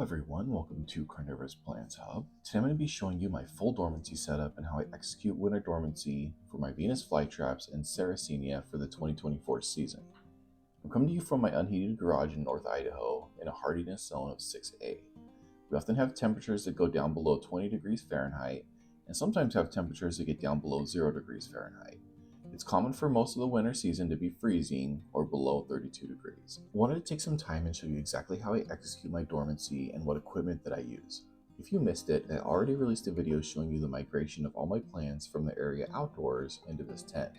everyone, welcome to Carnivorous Plants Hub. Today I'm going to be showing you my full dormancy setup and how I execute winter dormancy for my Venus flytraps and sarracenia for the 2024 season. I'm coming to you from my unheated garage in North Idaho in a hardiness zone of 6A. We often have temperatures that go down below 20 degrees Fahrenheit and sometimes have temperatures that get down below 0 degrees Fahrenheit. It's common for most of the winter season to be freezing or below 32 degrees. I wanted to take some time and show you exactly how I execute my dormancy and what equipment that I use. If you missed it, I already released a video showing you the migration of all my plants from the area outdoors into this tent.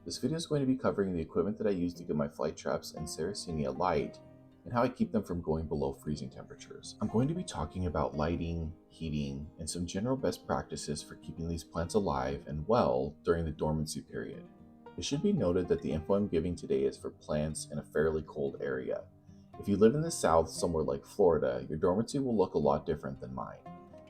This video is going to be covering the equipment that I use to get my flytraps and sarracenia light and how I keep them from going below freezing temperatures. I'm going to be talking about lighting, heating, and some general best practices for keeping these plants alive and well during the dormancy period. It should be noted that the info I'm giving today is for plants in a fairly cold area. If you live in the south, somewhere like Florida, your dormancy will look a lot different than mine.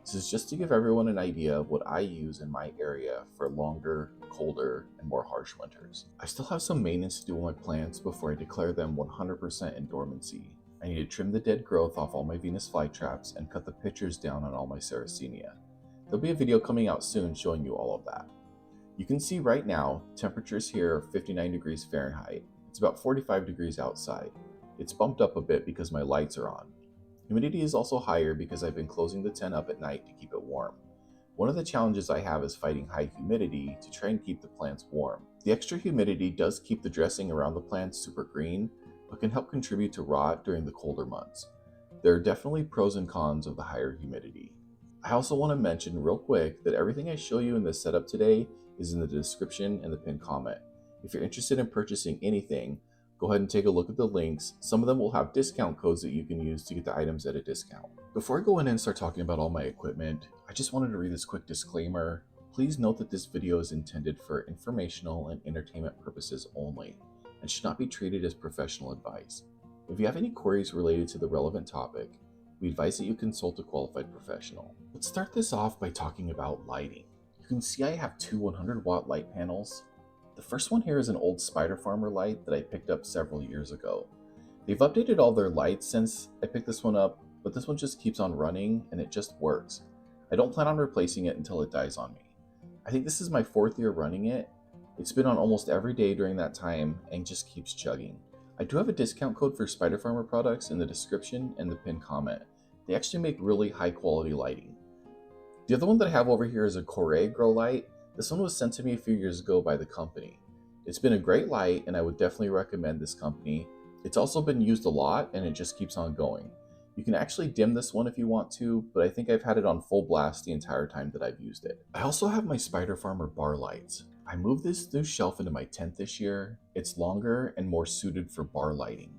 This is just to give everyone an idea of what I use in my area for longer, colder, and more harsh winters. I still have some maintenance to do on my plants before I declare them 100% in dormancy. I need to trim the dead growth off all my Venus flytraps and cut the pitchers down on all my sarracenia. There'll be a video coming out soon showing you all of that. You can see right now, temperatures here are 59 degrees Fahrenheit. It's about 45 degrees outside. It's bumped up a bit because my lights are on. Humidity is also higher because I've been closing the tent up at night to keep it warm. One of the challenges I have is fighting high humidity to try and keep the plants warm. The extra humidity does keep the dressing around the plants super green, but can help contribute to rot during the colder months. There are definitely pros and cons of the higher humidity. I also want to mention real quick that everything I show you in this setup today is in the description and the pinned comment. If you're interested in purchasing anything, go ahead and take a look at the links. Some of them will have discount codes that you can use to get the items at a discount. Before I go in and start talking about all my equipment, I just wanted to read this quick disclaimer. Please note that this video is intended for informational and entertainment purposes only, and should not be treated as professional advice. If you have any queries related to the relevant topic, we advise that you consult a qualified professional. Let's start this off by talking about lighting. You can see I have two 100-watt light panels. The first one here is an old Spider Farmer light that I picked up several years ago. They've updated all their lights since I picked this one up, but this one just keeps on running and it just works. I don't plan on replacing it until it dies on me. I think this is my 4th year running it. It's been on almost every day during that time and just keeps chugging. I do have a discount code for Spider Farmer products in the description and the pinned comment. They actually make really high quality lighting. The other one that I have over here is a Corée grow light. This one was sent to me a few years ago by the company. It's been a great light and I would definitely recommend this company. It's also been used a lot and it just keeps on going. You can actually dim this one if you want to, but I think I've had it on full blast the entire time that I've used it. I also have my Spider Farmer bar lights. I moved this new shelf into my tent this year. It's longer and more suited for bar lighting.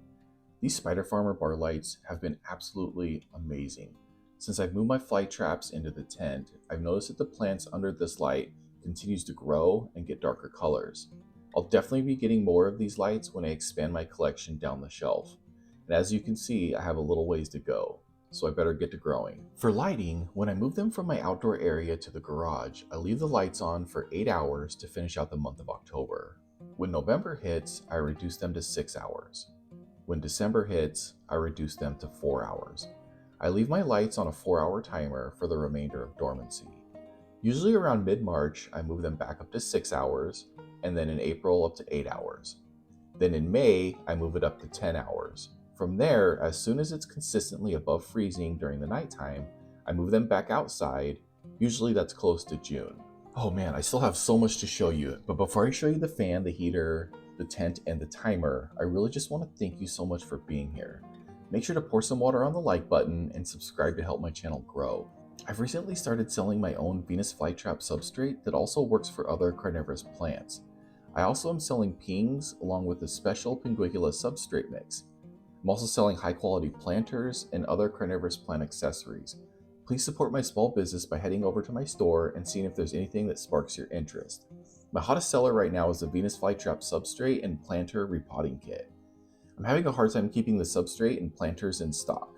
These Spider Farmer bar lights have been absolutely amazing. Since I've moved my flytraps into the tent, I've noticed that the plants under this light continues to grow and get darker colors. I'll definitely be getting more of these lights when I expand my collection down the shelf. And as you can see, I have a little ways to go, so I better get to growing. For lighting, when I move them from my outdoor area to the garage, I leave the lights on for 8 hours to finish out the month of October. When November hits, I reduce them to 6 hours. When December hits, I reduce them to 4 hours. I leave my lights on a 4-hour timer for the remainder of dormancy. Usually around mid-March, I move them back up to 6 hours, and then in April up to 8 hours. Then in May, I move it up to 10 hours. From there, as soon as it's consistently above freezing during the nighttime, I move them back outside. Usually that's close to June. Oh man, I still have so much to show you, but before I show you the fan, the heater, the tent, and the timer, I really just want to thank you so much for being here. Make sure to pour some water on the like button and subscribe to help my channel grow. I've recently started selling my own Venus flytrap substrate that also works for other carnivorous plants. I also am selling pings along with a special Pinguicula substrate mix. I'm also selling high quality planters and other carnivorous plant accessories. Please support my small business by heading over to my store and seeing if there's anything that sparks your interest. My hottest seller right now is the Venus flytrap substrate and planter repotting kit. I'm having a hard time keeping the substrate and planters in stock.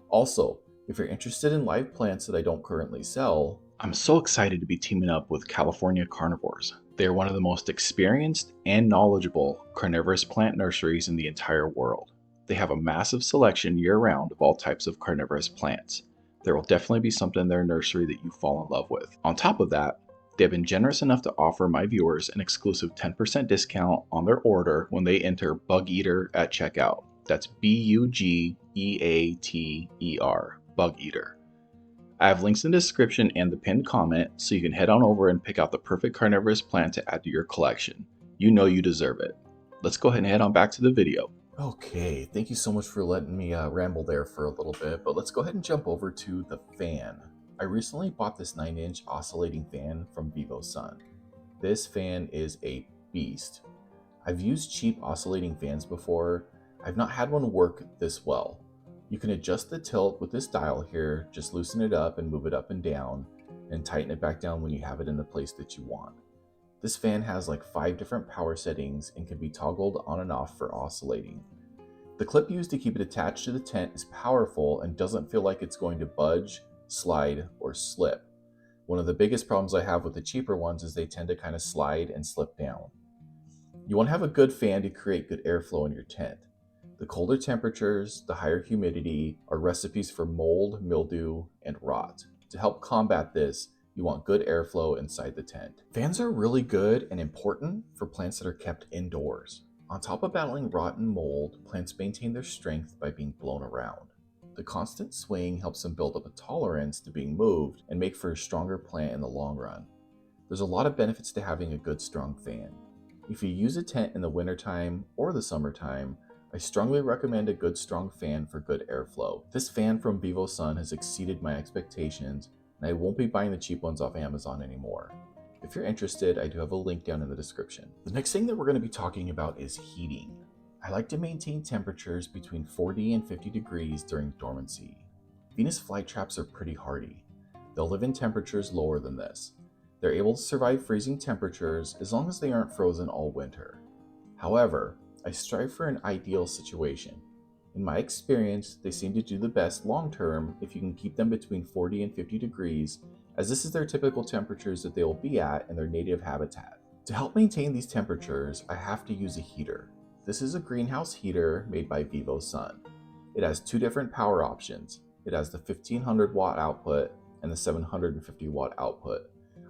Also, if you're interested in live plants that I don't currently sell, I'm so excited to be teaming up with California Carnivorous. They are one of the most experienced and knowledgeable carnivorous plant nurseries in the entire world. They have a massive selection year-round of all types of carnivorous plants. There will definitely be something in their nursery that you fall in love with. On top of that, they have been generous enough to offer my viewers an exclusive 10% discount on their order when they enter Bug Eater at checkout. That's Bugeater, Bug Eater. I have links in the description and the pinned comment, so you can head on over and pick out the perfect carnivorous plant to add to your collection. You know you deserve it. Let's go ahead and head on back to the video. Okay, thank you so much for letting me ramble there for a little bit, but let's go ahead and jump over to the fan. I recently bought this 9-inch oscillating fan from Sun. This fan is a beast. I've used cheap oscillating fans before. I've not had one work this well. You can adjust the tilt with this dial here, just loosen it up and move it up and down, and tighten it back down when you have it in the place that you want. This fan has like 5 different power settings and can be toggled on and off for oscillating. The clip used to keep it attached to the tent is powerful and doesn't feel like it's going to budge, slide, or slip. One of the biggest problems I have with the cheaper ones is they tend to kind of slide and slip down. You want to have a good fan to create good airflow in your tent. The colder temperatures, the higher humidity are recipes for mold, mildew, and rot. To help combat this, you want good airflow inside the tent. Fans are really good and important for plants that are kept indoors. On top of battling rot and mold, plants maintain their strength by being blown around. The constant swing helps them build up a tolerance to being moved and make for a stronger plant in the long run. There's a lot of benefits to having a good strong fan. If you use a tent in the wintertime or the summertime, I strongly recommend a good strong fan for good airflow. This fan from Sun has exceeded my expectations, and I won't be buying the cheap ones off Amazon anymore. If you're interested, I do have a link down in the description. The next thing that we're going to be talking about is heating. I like to maintain temperatures between 40 and 50 degrees during dormancy. Venus flytraps are pretty hardy. They'll live in temperatures lower than this. They're able to survive freezing temperatures as long as they aren't frozen all winter. However, I strive for an ideal situation. In my experience, they seem to do the best long term if you can keep them between 40 and 50 degrees, as this is their typical temperatures that they will be at in their native habitat. To help maintain these temperatures, I have to use a heater. This is a greenhouse heater made by Sun. It has 2 different power options. It has the 1500 watt output and the 750 watt output.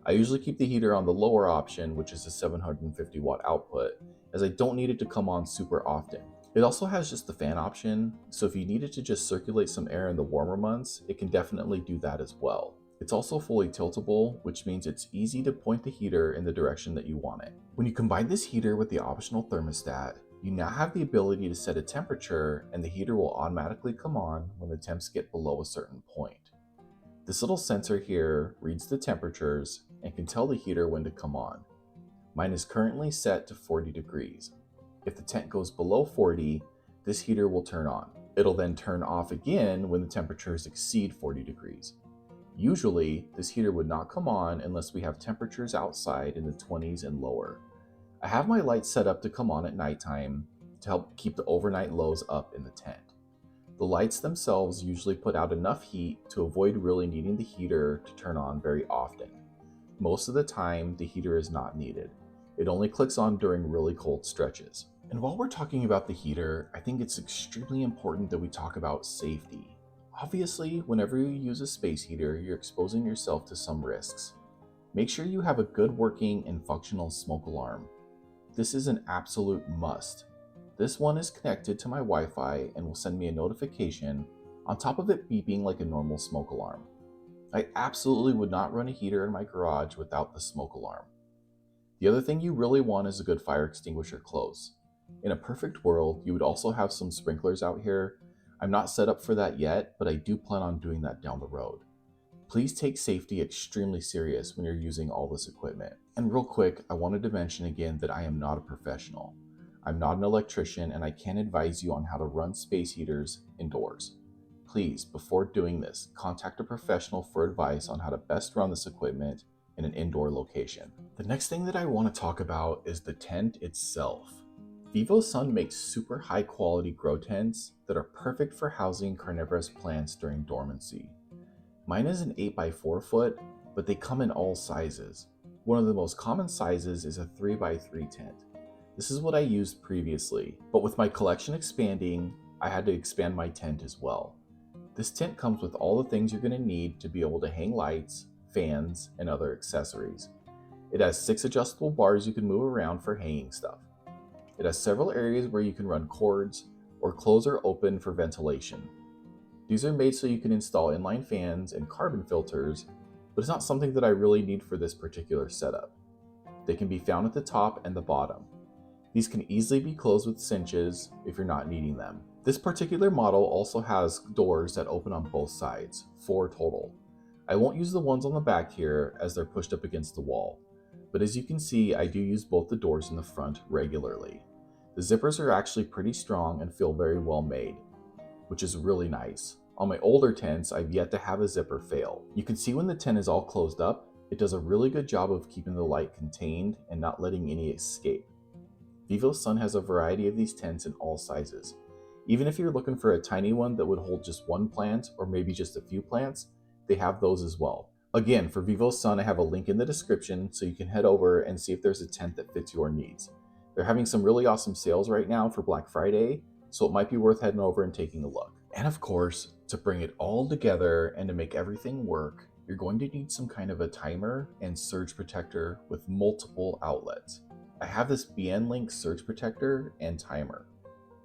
I usually keep the heater on the lower option, which is the 750 watt output, as I don't need it to come on super often. It also has just the fan option, so if you needed to just circulate some air in the warmer months, it can definitely do that as well. It's also fully tiltable, which means it's easy to point the heater in the direction that you want it. When you combine this heater with the optional thermostat, you now have the ability to set a temperature, and the heater will automatically come on when the temps get below a certain point. This little sensor here reads the temperatures and can tell the heater when to come on. Mine is currently set to 40 degrees. If the tent goes below 40, this heater will turn on. It'll then turn off again when the temperatures exceed 40 degrees. Usually, this heater would not come on unless we have temperatures outside in the 20s and lower. I have my lights set up to come on at nighttime to help keep the overnight lows up in the tent. The lights themselves usually put out enough heat to avoid really needing the heater to turn on very often. Most of the time, the heater is not needed. It only clicks on during really cold stretches. And while we're talking about the heater, I think it's extremely important that we talk about safety. Obviously, whenever you use a space heater, you're exposing yourself to some risks. Make sure you have a good working and functional smoke alarm. This is an absolute must. This one is connected to my Wi-Fi and will send me a notification on top of it beeping like a normal smoke alarm. I absolutely would not run a heater in my garage without the smoke alarm. The other thing you really want is a good fire extinguisher close. In a perfect world, you would also have some sprinklers out here. I'm not set up for that yet, but I do plan on doing that down the road. Please take safety extremely serious when you're using all this equipment. And real quick, I wanted to mention again that I am not a professional. I'm not an electrician and I can't advise you on how to run space heaters indoors. Please, before doing this, contact a professional for advice on how to best run this equipment in an indoor location. The next thing that I want to talk about is the tent itself. Sun makes super high quality grow tents that are perfect for housing carnivorous plants during dormancy. Mine is an 8x4 foot, but they come in all sizes. One of the most common sizes is a 3x3 tent. This is what I used previously, but with my collection expanding, I had to expand my tent as well. This tent comes with all the things you're going to need to be able to hang lights, fans, and other accessories. It has 6 adjustable bars you can move around for hanging stuff. It has several areas where you can run cords, or close or open for ventilation. These are made so you can install inline fans and carbon filters, but it's not something that I really need for this particular setup. They can be found at the top and the bottom. These can easily be closed with cinches if you're not needing them. This particular model also has doors that open on both sides, 4 total. I won't use the ones on the back here as they're pushed up against the wall, but as you can see, I do use both the doors in the front regularly. The zippers are actually pretty strong and feel very well made, which is really nice. On my older tents, I've yet to have a zipper fail. You can see when the tent is all closed up, it does a really good job of keeping the light contained and not letting any escape. VivoSun has a variety of these tents in all sizes. Even if you're looking for a tiny one that would hold just one plant or maybe just a few plants, they have those as well. Again, for VivoSun, I have a link in the description so you can head over and see if there's a tent that fits your needs. They're having some really awesome sales right now for Black Friday, so it might be worth heading over and taking a look. And of course, to bring it all together and to make everything work, you're going to need some kind of a timer and surge protector with multiple outlets. I have this BN Link surge protector and timer.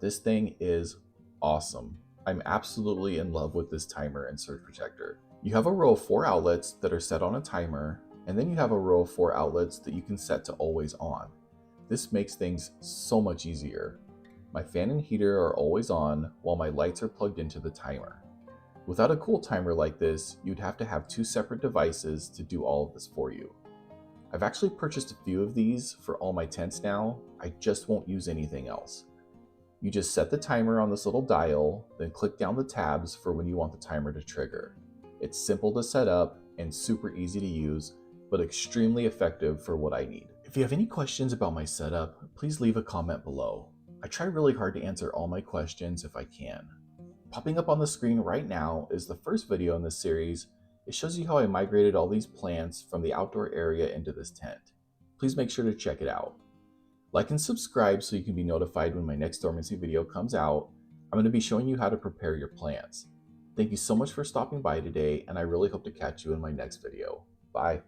This thing is awesome. I'm absolutely in love with this timer and surge protector. You have a row of 4 outlets that are set on a timer, and then you have a row of 4 outlets that you can set to always on. This makes things so much easier. My fan and heater are always on while my lights are plugged into the timer. Without a cool timer like this, you'd have to have 2 separate devices to do all of this for you. I've actually purchased a few of these for all my tents now. I just won't use anything else. You just set the timer on this little dial, then click down the tabs for when you want the timer to trigger. It's simple to set up and super easy to use, but extremely effective for what I need. If you have any questions about my setup, please leave a comment below. I try really hard to answer all my questions if I can. Popping up on the screen right now is the first video in this series. It shows you how I migrated all these plants from the outdoor area into this tent. Please make sure to check it out. Like and subscribe so you can be notified when my next dormancy video comes out. I'm going to be showing you how to prepare your plants. Thank you so much for stopping by today, and I really hope to catch you in my next video. Bye.